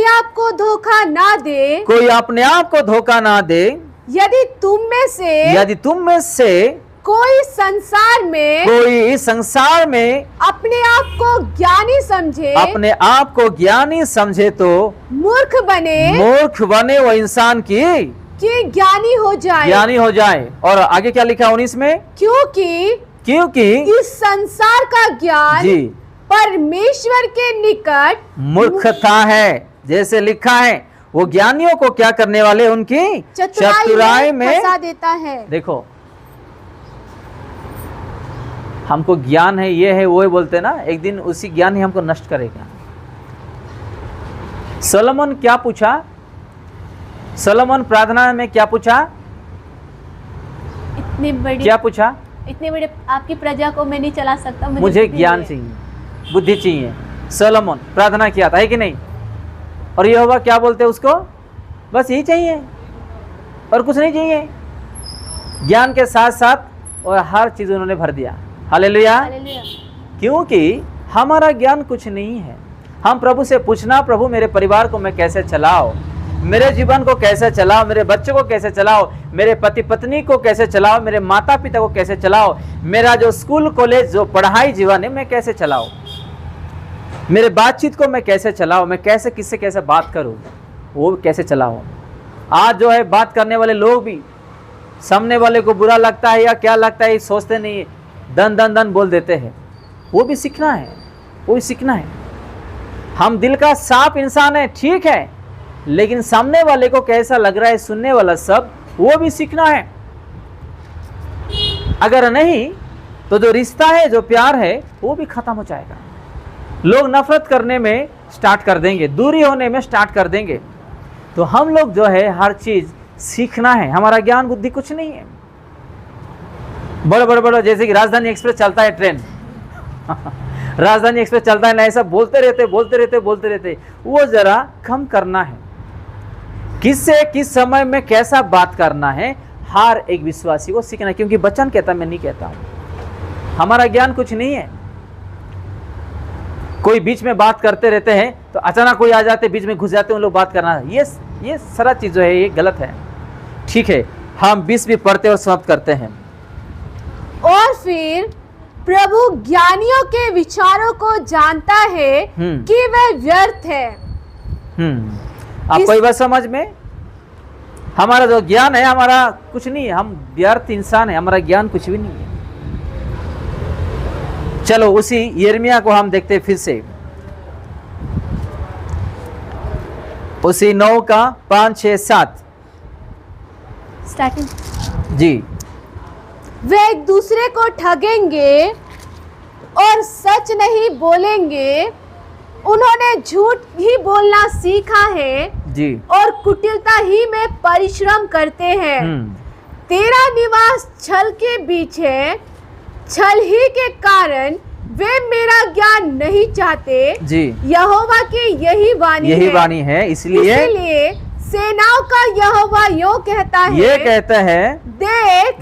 अपने आप को धोखा ना दे, कोई अपने आप को धोखा ना दे। यदि तुम में से कोई इस संसार में अपने आप को ज्ञानी समझे तो मूर्ख बने वो इंसान की कि ज्ञानी हो जाए। और आगे क्या लिखा 19 में? क्योंकि इस संसार का ज्ञान जी परमेश्वर के निकट मूर्खता है। जैसे लिखा है, वो ज्ञानियों को क्या करने वाले, उनकी चतुराई में फंसा देता है। देखो, हमको ज्ञान है, ये है, वो है बोलते ना, एक दिन उसी ज्ञान ही हमको नष्ट करेगा। सोलोमन क्या पूछा? सोलोमन प्रार्थना में क्या पूछा? क्या पूछा? इतने बड़े आपकी प्रजा को मैं नहीं चला सकता, मुझे ज्ञान चाहिए, बुद्धि चाहिए। सोलोमन प्रार्थना किया था, है कि नहीं? और यहोवा क्या बोलते उसको? बस यही चाहिए और कुछ नहीं चाहिए। ज्ञान के साथ साथ और हर चीज उन्होंने भर दिया। हालेलुया। क्योंकि हमारा ज्ञान कुछ नहीं है। हम प्रभु से पूछना, प्रभु मेरे परिवार को मैं कैसे चलाओ, मेरे जीवन को कैसे चलाओ, मेरे बच्चों को कैसे चलाओ, मेरे पति पत्नी को कैसे चलाओ, मेरे माता पिता को कैसे चलाओ, मेरा जो स्कूल कॉलेज जो पढ़ाई जीवन है मैं कैसे चलाओ, मेरे बातचीत को मैं कैसे चलाओ, मैं कैसे किससे कैसे बात करूं, वो कैसे चलाओ। आज जो है बात करने वाले लोग भी सामने वाले को बुरा लगता है या क्या लगता है सोचते नहीं है, दन दन दन बोल देते हैं। वो भी सीखना है, वो भी सीखना है। हम दिल का साफ इंसान है, ठीक है, लेकिन सामने वाले को कैसा लग रहा है सुनने वाला सब, वो भी सीखना है। अगर नहीं तो जो रिश्ता है, जो प्यार है, वो भी खत्म हो जाएगा। लोग नफरत करने में स्टार्ट कर देंगे, दूरी होने में स्टार्ट कर देंगे। तो हम लोग जो है हर चीज सीखना है। हमारा ज्ञान बुद्धि कुछ नहीं है। बड़े जैसे कि राजधानी एक्सप्रेस चलता है, ट्रेन राजधानी एक्सप्रेस चलता है ना, ऐसा बोलते रहते, वो जरा कम करना है। किससे किस समय में कैसा बात करना है, हर एक विश्वासी को सीखना है। क्योंकि वचन कहता, मैं नहीं कहता हूं, हमारा ज्ञान कुछ नहीं है। कोई बीच में बात करते रहते हैं तो अचानक कोई आ जाते, बीच में घुस जाते हैं, उन लोग बात करना, ये सारा चीज जो है ये गलत है। ठीक है, हम 20 भी पढ़ते और समाप्त करते हैं। और फिर प्रभु ज्ञानियों के विचारों को जानता है कि वह व्यर्थ है। आपको ये बात समझ में? हमारा जो ज्ञान है, हमारा कुछ नहीं है, हम व्यर्थ इंसान है, हमारा ज्ञान कुछ भी नहीं है। चलो उसी यिर्मयाह को हम देखते फिर से, उसी 9 का 5, 6, 7 स्टार्टिंग जी। वे एक दूसरे को ठगेंगे और सच नहीं बोलेंगे, उन्होंने झूठ ही बोलना सीखा है जी, और कुटिलता ही में परिश्रम करते हैं। तेरा निवास छल के बीच है, छल ही के कारण वे मेरा ज्ञान नहीं चाहते जी। यहोवा की यही वाणी है। इसलिए सेनाओं का यहोवा यो कहता है, ये कहता है,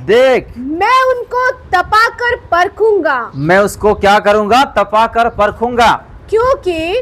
देख मैं उनको तपाकर परखूंगा। मैं उसको क्या करूंगा? तपाकर परखूंगा। क्योंकि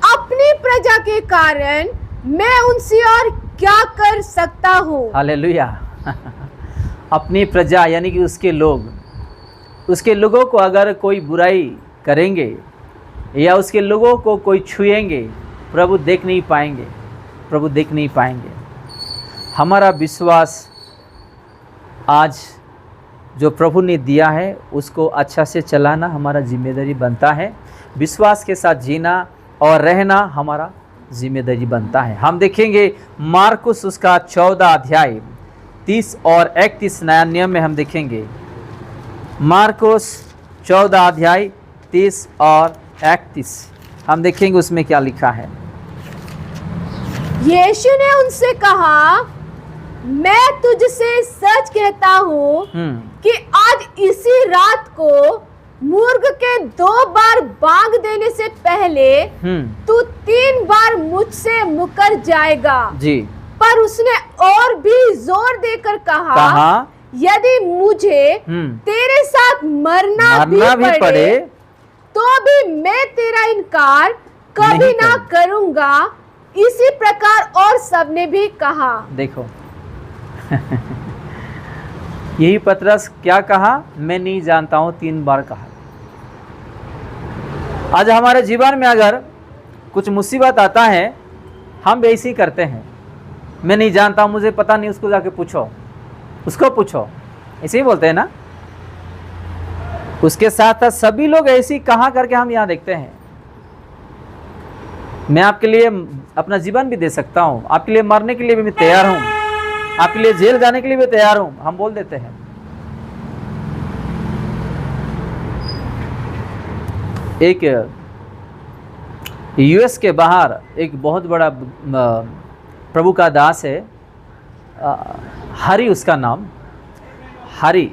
अपनी प्रजा के कारण मैं उनसे और क्या कर सकता हूँ। हालेलुया। अपनी प्रजा यानी कि उसके लोग, उसके लोगों को अगर कोई बुराई करेंगे या उसके लोगों को कोई छुएंगे, प्रभु देख नहीं पाएंगे, प्रभु देख नहीं पाएंगे। हमारा विश्वास आज जो प्रभु ने दिया है उसको अच्छा से चलाना हमारा जिम्मेदारी बनता है। विश्वास के साथ जीना और रहना हमारा जिम्मेदारी बनता है। हम देखेंगे मार्कुस उसका 14 अध्याय 30 और 31 नया नियम में हम देखेंगे। मार्कुस 14 अध्याय 30 और 31 हम देखेंगे उसमें क्या लिखा है। यीशु ने उनसे कहा, मैं तुझसे सच कहता हूँ कि आज इसी रात को मुर्ग के 2 बार बांग देने से पहले तू 3 बार मुझसे मुकर जाएगा जी। पर उसने और भी जोर देकर कहा यदि मुझे तेरे साथ मरना भी पड़े तो भी मैं तेरा इनकार कभी ना करूंगा। इसी प्रकार और सबने भी कहा। देखो यही पतरस क्या कहा, मैं नहीं जानता हूं, 3 बार कहा। आज हमारे जीवन में अगर कुछ मुसीबत आता है, हम भी ऐसे ही करते हैं, मैं नहीं जानता, मुझे पता नहीं, उसको जाके पूछो, उसको पूछो, ऐसे ही बोलते हैं ना। उसके साथ साथ सभी लोग ऐसे ही कहा करके हम यहाँ देखते हैं। मैं आपके लिए अपना जीवन भी दे सकता हूँ, आपके लिए मरने के लिए भी मैं तैयार हूँ, आपके लिए जेल जाने के लिए भी तैयार हूँ, हम बोल देते हैं। एक यूएस के बाहर एक बहुत बड़ा प्रभु का दास है, हरी उसका नाम, हरी।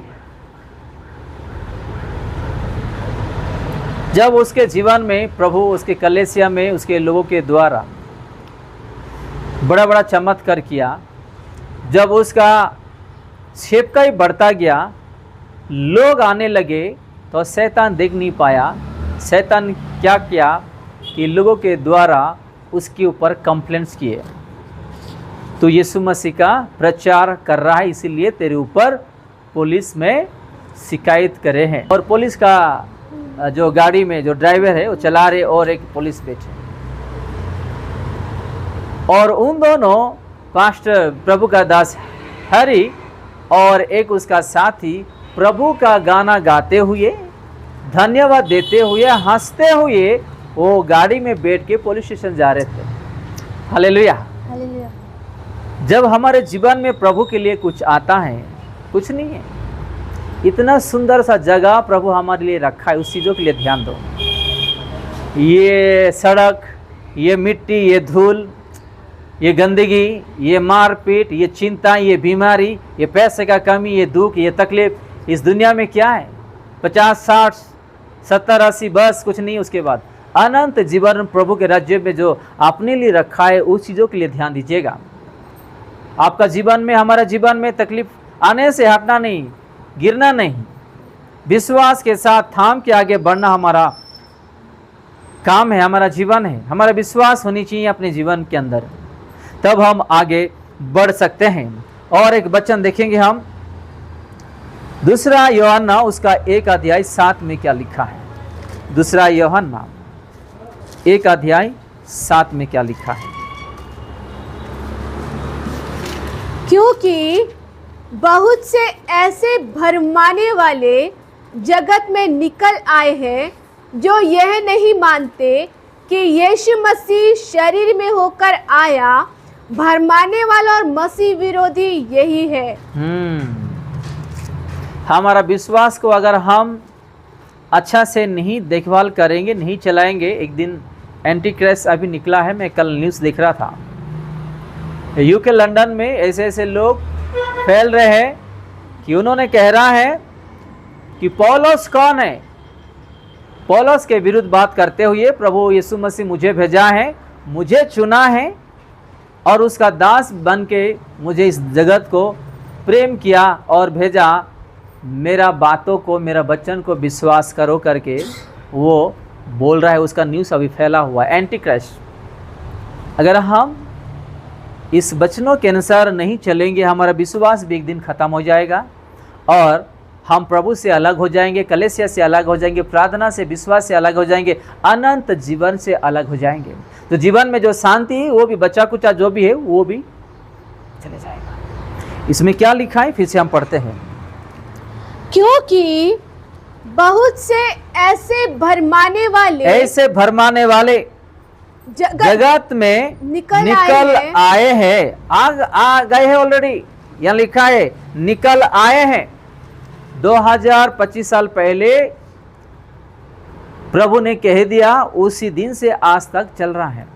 जब उसके जीवन में प्रभु उसके कलीसिया में उसके लोगों के द्वारा बड़ा बड़ा चमत्कार किया, जब उसका सेवकाई बढ़ता गया, लोग आने लगे, तो शैतान देख नहीं पाया। शैतान क्या किया कि लोगों के द्वारा उसके ऊपर कंप्लेंट्स किए, तो यीशु मसीह का प्रचार कर रहा है, इसीलिए तेरे ऊपर पुलिस में शिकायत करे हैं। और पुलिस का जो गाड़ी में जो ड्राइवर है वो चला रहे और एक पुलिस बैठे, और उन दोनों पास्टर प्रभु का दास हरी और एक उसका साथी प्रभु का गाना गाते हुए, धन्यवाद देते हुए, हंसते हुए वो गाड़ी में बैठ के पुलिस स्टेशन जा रहे थे। हालेलुया। हालेलुया। जब हमारे जीवन में प्रभु के लिए कुछ आता है, कुछ नहीं है, इतना सुंदर सा जगह प्रभु हमारे लिए रखा है, उस चीज़ों के लिए ध्यान दो। ये सड़क, ये मिट्टी, ये धूल, ये गंदगी, ये मारपीट, ये चिंता, ये बीमारी, ये पैसे का कमी, ये दुख, ये तकलीफ, इस दुनिया में क्या है? 50, 60, 70, 80 बस कुछ नहीं। उसके बाद अनंत जीवन प्रभु के राज्य में जो अपने लिए रखा है, उस चीज़ों के लिए ध्यान दीजिएगा। आपका जीवन में, हमारा जीवन में तकलीफ आने से हटना नहीं, गिरना नहीं, विश्वास के साथ थाम के आगे बढ़ना हमारा काम है, हमारा जीवन है। हमारा विश्वास होनी चाहिए अपने जीवन के अंदर, तब हम आगे बढ़ सकते हैं। और एक वचन देखेंगे हम, 2 यूहन्ना उसका 1 अध्याय 7 में क्या लिखा है। 2 यूहन्ना 1 अध्याय 7 में क्या लिखा है। क्योंकि बहुत से ऐसे भरमाने वाले जगत में निकल आए हैं जो यह नहीं मानते कि यीशु मसीह शरीर में होकर आया। भरमाने वाला और मसीह विरोधी यही है। हमारा विश्वास को अगर हम अच्छा से नहीं देखभाल करेंगे, नहीं चलाएंगे, एक दिन एंटी क्राइस्ट अभी निकला है, मैं कल न्यूज़ देख रहा था, यूके लंदन में ऐसे ऐसे लोग फैल रहे हैं कि उन्होंने कह रहा है कि पौलुस कौन है। पौलुस के विरुद्ध बात करते हुए, प्रभु यीशु मसीह मुझे भेजा है, मुझे चुना है और उसका दास बन के मुझे इस जगत को प्रेम किया और भेजा, मेरा बातों को, मेरा वचन को विश्वास करो करके वो बोल रहा है। उसका न्यूज़ अभी फैला हुआ है, एंटी क्राइस्ट। अगर हम इस वचनों के अनुसार नहीं चलेंगे, हमारा विश्वास भी एक दिन खत्म हो जाएगा और हम प्रभु से अलग हो जाएंगे, कलीसिया से अलग हो जाएंगे, प्रार्थना से, विश्वास से अलग हो जाएंगे, अनंत जीवन से अलग हो जाएंगे। तो जीवन में जो शांति है वो भी, बचा कुचा जो भी है वो भी चले जाएगा। इसमें क्या लिखा है, फिर से हम पढ़ते हैं। क्योंकि बहुत से ऐसे भरमाने वाले जगत में निकल आए हैं, आ गए हैं ऑलरेडी, यहाँ लिखा है निकल आए हैं। 2025 साल पहले प्रभु ने कह दिया, उसी दिन से आज तक चल रहा है।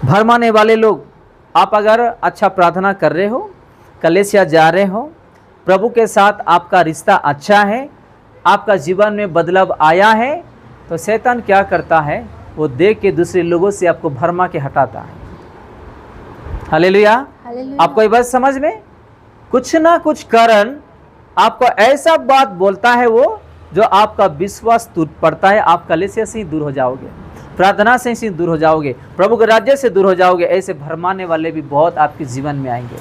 भरमाने वाले लोग, आप अगर अच्छा प्रार्थना कर रहे हो, कलीसिया जा रहे हो, प्रभु के साथ आपका रिश्ता अच्छा है, आपका जीवन में बदलाव आया है, तो शैतान क्या करता है, वो देख के दूसरे लोगों से आपको भरमा के हटाता है। हालेलुया। आपको ये बात समझ में, कुछ ना कुछ कारण आपको ऐसा बात बोलता है वो, जो आपका विश्वास टूट पड़ता है, आप कलीसिया से ही दूर हो जाओगे। प्रार्थना से दूर हो जाओगे, प्रभु के राज्य से दूर हो जाओगे, ऐसे भरमाने वाले भी बहुत आपके जीवन में आएंगे।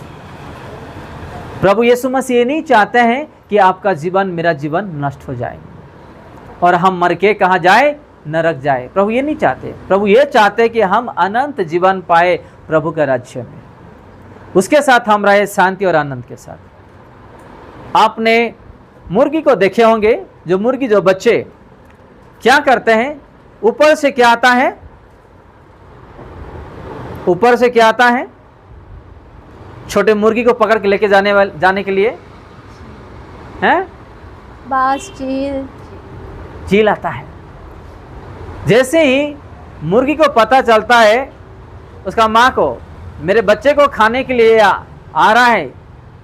प्रभु यीशु मसीह ये नहीं चाहते हैं कि आपका जीवन, मेरा जीवन नष्ट हो जाए और हम मर के कहाँ जाए, नरक जाए। प्रभु ये नहीं चाहते। प्रभु ये चाहते कि हम अनंत जीवन पाए प्रभु के राज्य में, उसके साथ हम रहे शांति और आनंद के साथ। आपने मुर्गी को देखे होंगे, जो मुर्गी, जो बच्चे क्या करते हैं, ऊपर से क्या आता है, ऊपर से क्या आता है, छोटे मुर्गी को पकड़ के लेके जाने के लिए हैं, बास, चील आता है। जैसे ही मुर्गी को पता चलता है उसका माँ को, मेरे बच्चे को खाने के लिए आ रहा है,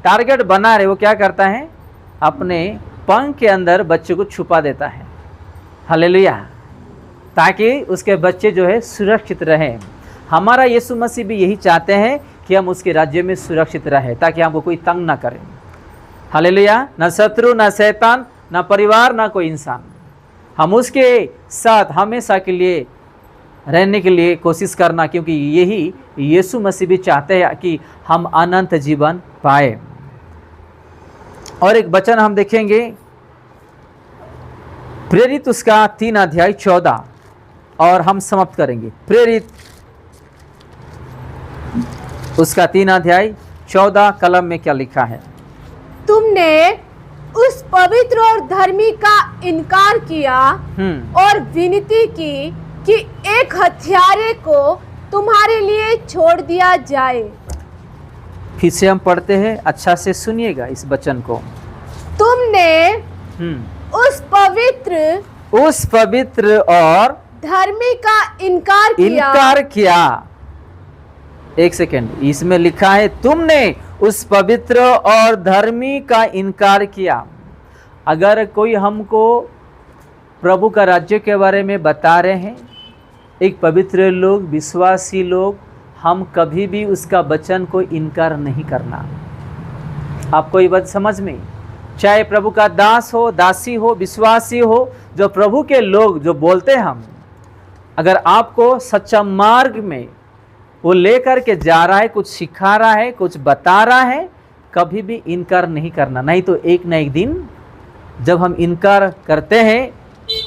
टारगेट बना रहे, वो क्या करता है, अपने पंख के अंदर बच्चे को छुपा देता है। हालेलुया, ताकि उसके बच्चे जो है सुरक्षित रहें। हमारा यीशु मसीह भी यही चाहते हैं कि हम उसके राज्य में सुरक्षित रहें, ताकि हमको कोई तंग ना करे। हालेलुया, ना शत्रु, ना शैतान, ना परिवार, ना कोई इंसान। हम उसके साथ हमेशा के लिए रहने के लिए कोशिश करना, क्योंकि यही यीशु मसीह भी चाहते हैं कि हम अनंत जीवन पाए। और एक वचन हम देखेंगे, प्रेरित उसका 3 अध्याय 14, और हम समाप्त करेंगे। प्रेरित उसका 3 अध्याय 14 कलम में क्या लिखा है। तुमने उस पवित्र और धर्मी का इनकार किया और विनती की कि एक हत्यारे को तुम्हारे लिए छोड़ दिया जाए। फिर से हम पढ़ते हैं, अच्छा से सुनिएगा इस वचन को। तुमने उस पवित्र और धर्मी का इनकार किया। एक सेकेंड, इसमें लिखा है तुमने उस पवित्र और धर्मी का इनकार किया। अगर कोई हमको प्रभु का राज्य के बारे में बता रहे हैं, एक पवित्र लोग, विश्वासी लोग, हम कभी भी उसका वचन को इनकार नहीं करना। आपको ये बात समझ में, चाहे प्रभु का दास हो, दासी हो, विश्वासी हो, जो प्रभु के लोग जो बोलते हैं हम, अगर आपको सच्चा मार्ग में वो लेकर के जा रहा है, कुछ सिखा रहा है, कुछ बता रहा है, कभी भी इनकार नहीं करना। नहीं तो एक न एक दिन जब हम इनकार करते हैं,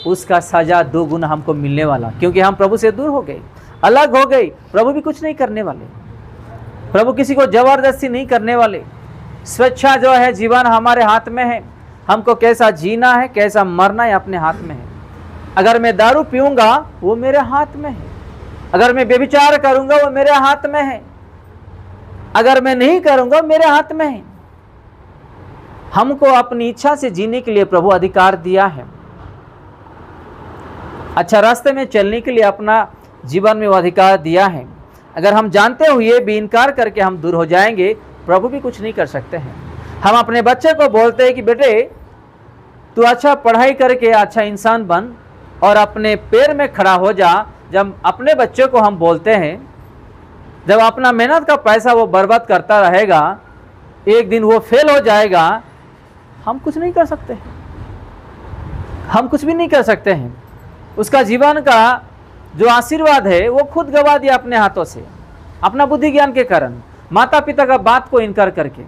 उसका सजा 2 गुना हमको मिलने वाला, क्योंकि हम प्रभु से दूर हो गए, अलग हो गए। प्रभु भी कुछ नहीं करने वाले, प्रभु किसी को जबरदस्ती नहीं करने वाले। स्वेच्छा जो है जीवन हमारे हाथ में है, हमको कैसा जीना है, कैसा मरना है, अपने हाथ में है। अगर मैं दारू पीऊंगा वो मेरे हाथ में है, अगर मैं व्यभिचार करूंगा वो मेरे हाथ में है, अगर मैं नहीं करूंगा मेरे हाथ में है। हमको अपनी इच्छा से जीने के लिए प्रभु अधिकार दिया है, अच्छा रास्ते में चलने के लिए अपना जीवन में वो अधिकार दिया है। अगर हम जानते हुए भी इनकार करके हम दूर हो जाएंगे, प्रभु भी कुछ नहीं कर सकते हैं। हम अपने बच्चे को बोलते हैं कि बेटे तू अच्छा पढ़ाई करके अच्छा इंसान बन और अपने पैर में खड़ा हो जा। जब अपने बच्चे को हम बोलते हैं, जब अपना मेहनत का पैसा वो बर्बाद करता रहेगा, एक दिन वो फेल हो जाएगा, हम कुछ नहीं कर सकते, हम कुछ भी नहीं कर सकते हैं। उसका जीवन का जो आशीर्वाद है वो खुद गवा दिया अपने हाथों से, अपना बुद्धि ज्ञान के कारण, माता पिता का बात को इनकार करके।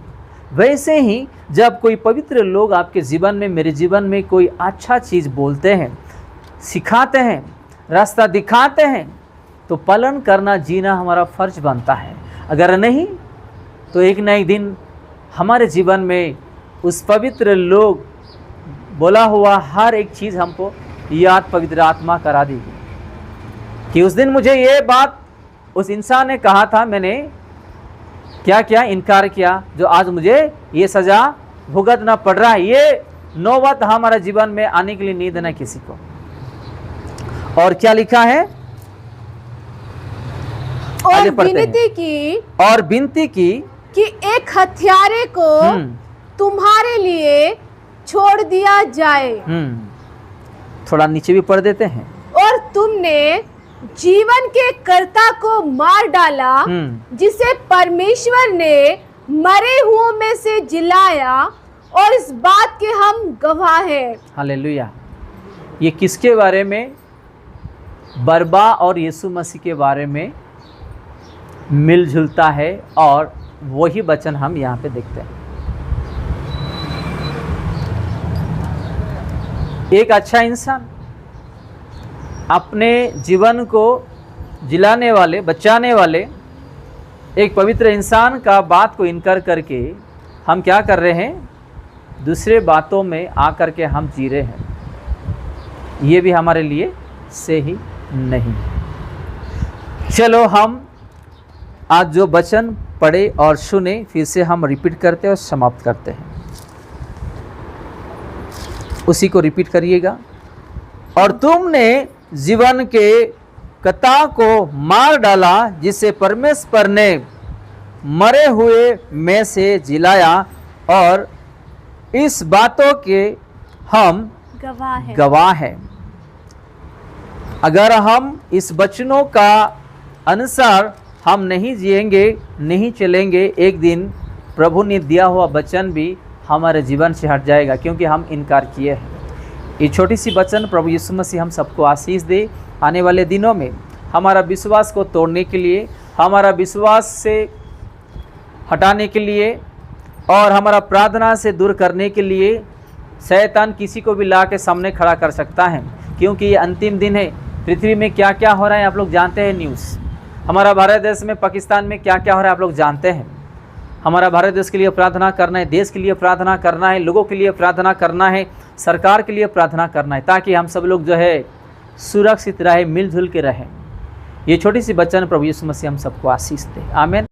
वैसे ही जब कोई पवित्र लोग आपके जीवन में, मेरे जीवन में कोई अच्छा चीज़ बोलते हैं, सिखाते हैं, रास्ता दिखाते हैं, तो पालन करना, जीना हमारा फर्ज बनता है। अगर नहीं तो एक न एक दिन हमारे जीवन में उस पवित्र लोग बोला हुआ हर एक चीज़ हमको याद पवित्र आत्मा करा देगी कि उस दिन मुझे ये बात उस इंसान ने कहा था, मैंने क्या क्या इनकार किया, जो आज मुझे ये सज़ा भुगतना पड़ रहा है। ये नौबत हमारे जीवन में आने के लिए नहीं देना किसी को। और क्या लिखा है, और विनती की कि एक हत्यारे को तुम्हारे लिए छोड़ दिया जाए। थोड़ा नीचे भी पढ़ देते हैं। और तुमने जीवन के कर्ता को मार डाला, जिसे परमेश्वर ने मरे हुओं में से जिलाया, और इस बात के हम गवाह हैं। हालेलुया। ये किसके बारे में बरबा और यीशु मसीह के बारे में मिलजुलता है और वही वचन हम यहाँ पे देखते हैं। एक अच्छा इंसान अपने जीवन को जिलाने वाले, बचाने वाले एक पवित्र इंसान का बात को इनकार करके हम क्या कर रहे हैं, दूसरे बातों में आकर के हम जी रहे हैं। ये भी हमारे लिए सही नहीं। चलो हम आज जो वचन पढ़े और सुने फिर से हम रिपीट करते हैं और समाप्त करते हैं। उसी को रिपीट करिएगा। और तुमने जीवन के कता को मार डाला, जिसे परमेश्वर ने मरे हुए में से जिलाया, और इस बातों के हम गवाह हैं। अगर हम इस वचनों का अनुसार हम नहीं जिएंगे, नहीं चलेंगे, एक दिन प्रभु ने दिया हुआ वचन भी हमारे जीवन से हट जाएगा, क्योंकि हम इनकार किए हैं। ये छोटी सी वचन प्रभु यीशु मसीह हम सबको आशीष दे। आने वाले दिनों में हमारा विश्वास को तोड़ने के लिए, हमारा विश्वास से हटाने के लिए और हमारा प्रार्थना से दूर करने के लिए शैतान किसी को भी ला के सामने खड़ा कर सकता है, क्योंकि ये अंतिम दिन है। पृथ्वी में क्या क्या हो रहा है आप लोग जानते हैं। न्यूज़ हमारा भारत देश में, पाकिस्तान में क्या क्या हो रहा है आप लोग जानते हैं। हमारा भारत देश के लिए प्रार्थना करना है, देश के लिए प्रार्थना करना है, लोगों के लिए प्रार्थना करना है, सरकार के लिए प्रार्थना करना है, ताकि हम सब लोग जो है सुरक्षित रहे, मिलजुल के रहें। ये छोटी सी वचन प्रभु यीशु मसीह हम सबको आशीष दे। आमीन।